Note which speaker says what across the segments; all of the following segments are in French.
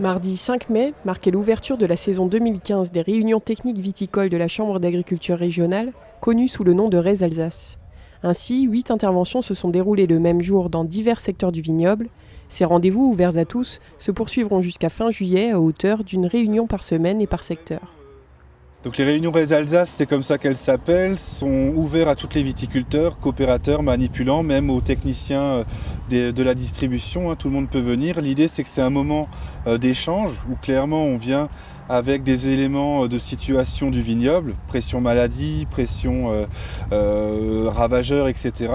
Speaker 1: Mardi 5 mai marquait l'ouverture de la saison 2015 des réunions techniques viticoles de la Chambre d'agriculture régionale, connue sous le nom de RES Alsace. Ainsi, 8 interventions se sont déroulées le même jour dans divers secteurs du vignoble. Ces rendez-vous ouverts à tous se poursuivront jusqu'à fin juillet à hauteur d'une réunion par semaine et par secteur.
Speaker 2: Donc les réunions RES Alsace, c'est comme ça qu'elles s'appellent, sont ouvertes à tous les viticulteurs, coopérateurs, manipulants, même aux techniciens de la distribution, tout le monde peut venir. L'idée c'est que c'est un moment d'échange où clairement on vient avec des éléments de situation du vignoble, pression maladie, pression ravageurs, etc.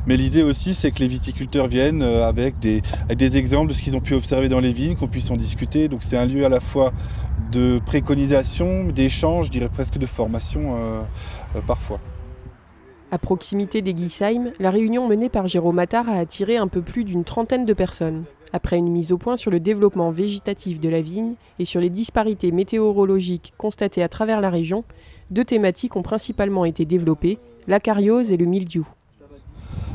Speaker 2: Mais l'idée aussi c'est que les viticulteurs viennent avec des exemples de ce qu'ils ont pu observer dans les vignes, qu'on puisse en discuter. Donc c'est un lieu à la fois de préconisation, d'échange, je dirais presque de formation parfois.
Speaker 1: À proximité d'Eguisheim, la réunion menée par Jérôme Attard a attiré un peu plus d'une trentaine de personnes. Après une mise au point sur le développement végétatif de la vigne et sur les disparités météorologiques constatées à travers la région, 2 thématiques ont principalement été développées, l'acariose et le mildiou.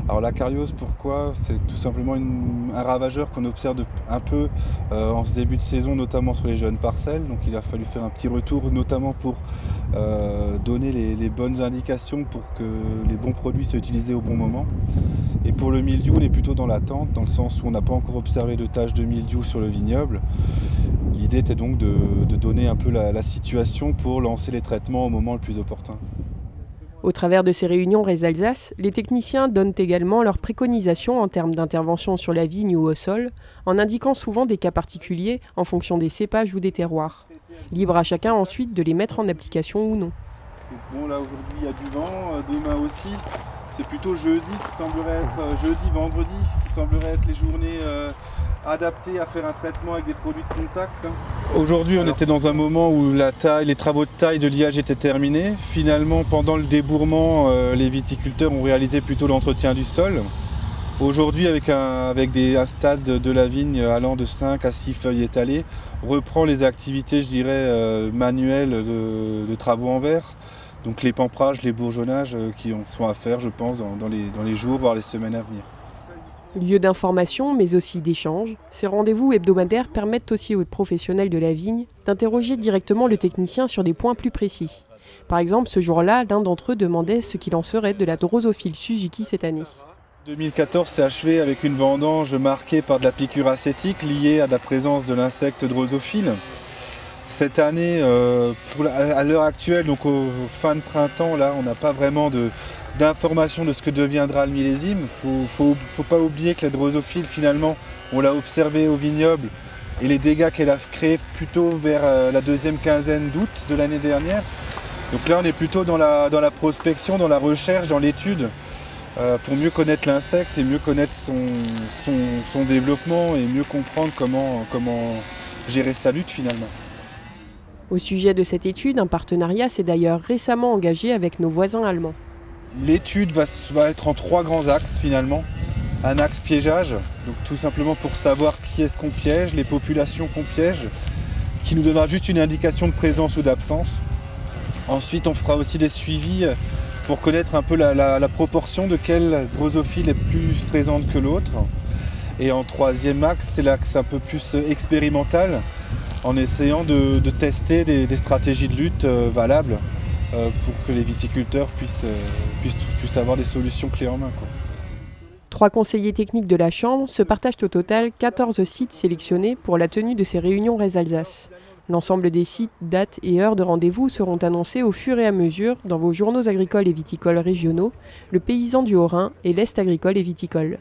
Speaker 2: Alors l'acariose, pourquoi ? C'est tout simplement un ravageur qu'on observe un peu en ce début de saison, notamment sur les jeunes parcelles. Donc il a fallu faire un petit retour, notamment pour donner les bonnes indications pour que les bons produits soient utilisés au bon moment. Et pour le mildiou, on est plutôt dans l'attente, dans le sens où on n'a pas encore observé de taches de mildiou sur le vignoble. L'idée était donc de donner un peu la situation pour lancer les traitements au moment le plus opportun.
Speaker 1: Au travers de ces réunions RES Alsace, les techniciens donnent également leurs préconisations en termes d'intervention sur la vigne ou au sol, en indiquant souvent des cas particuliers en fonction des cépages ou des terroirs. Libre à chacun ensuite de les mettre en application ou non.
Speaker 2: Bon, là aujourd'hui il y a du vent, demain aussi. C'est plutôt jeudi qui semblerait être jeudi, vendredi, qui semblerait être les journées adaptées à faire un traitement avec des produits de contact. Aujourd'hui on était dans un moment où les travaux de taille de liage étaient terminés. Finalement pendant le débourrement, les viticulteurs ont réalisé plutôt l'entretien du sol. Aujourd'hui avec un stade de la vigne allant de 5 à 6 feuilles étalées, on reprend les activités je dirais manuelles de travaux en verre. Donc les pamprages, les bourgeonnages qui en sont à faire, je pense, dans les jours, voire les semaines à venir.
Speaker 1: Lieu d'information, mais aussi d'échange, ces rendez-vous hebdomadaires permettent aussi aux professionnels de la vigne d'interroger directement le technicien sur des points plus précis. Par exemple, ce jour-là, l'un d'entre eux demandait ce qu'il en serait de la drosophile Suzuki cette année.
Speaker 2: 2014 s'est achevé avec une vendange marquée par de la piqûre acétique liée à la présence de l'insecte drosophile. Cette année, à l'heure actuelle, donc au fin de printemps, là, on n'a pas vraiment d'informations de ce que deviendra le millésime. Faut pas oublier que la drosophile, finalement, on l'a observée au vignoble et les dégâts qu'elle a créés plutôt vers la deuxième quinzaine d'août de l'année dernière. Donc là, on est plutôt dans la prospection, dans la recherche, dans l'étude, pour mieux connaître l'insecte et mieux connaître son développement et mieux comprendre comment gérer sa lutte finalement.
Speaker 1: Au sujet de cette étude, un partenariat s'est d'ailleurs récemment engagé avec nos voisins allemands.
Speaker 2: L'étude va être en 3 grands axes finalement. Un axe piégeage, donc tout simplement pour savoir qui est-ce qu'on piège, les populations qu'on piège, qui nous donnera juste une indication de présence ou d'absence. Ensuite, on fera aussi des suivis pour connaître un peu la proportion de quelle drosophile est plus présente que l'autre. Et en 3e axe, c'est l'axe un peu plus expérimental, en essayant de tester des stratégies de lutte valables pour que les viticulteurs puissent avoir des solutions clés en main, quoi.
Speaker 1: 3 conseillers techniques de la Chambre se partagent au total 14 sites sélectionnés pour la tenue de ces réunions RES Alsace. L'ensemble des sites, dates et heures de rendez-vous seront annoncés au fur et à mesure dans vos journaux agricoles et viticoles régionaux, Le Paysan du Haut-Rhin et l'Est agricole et viticole.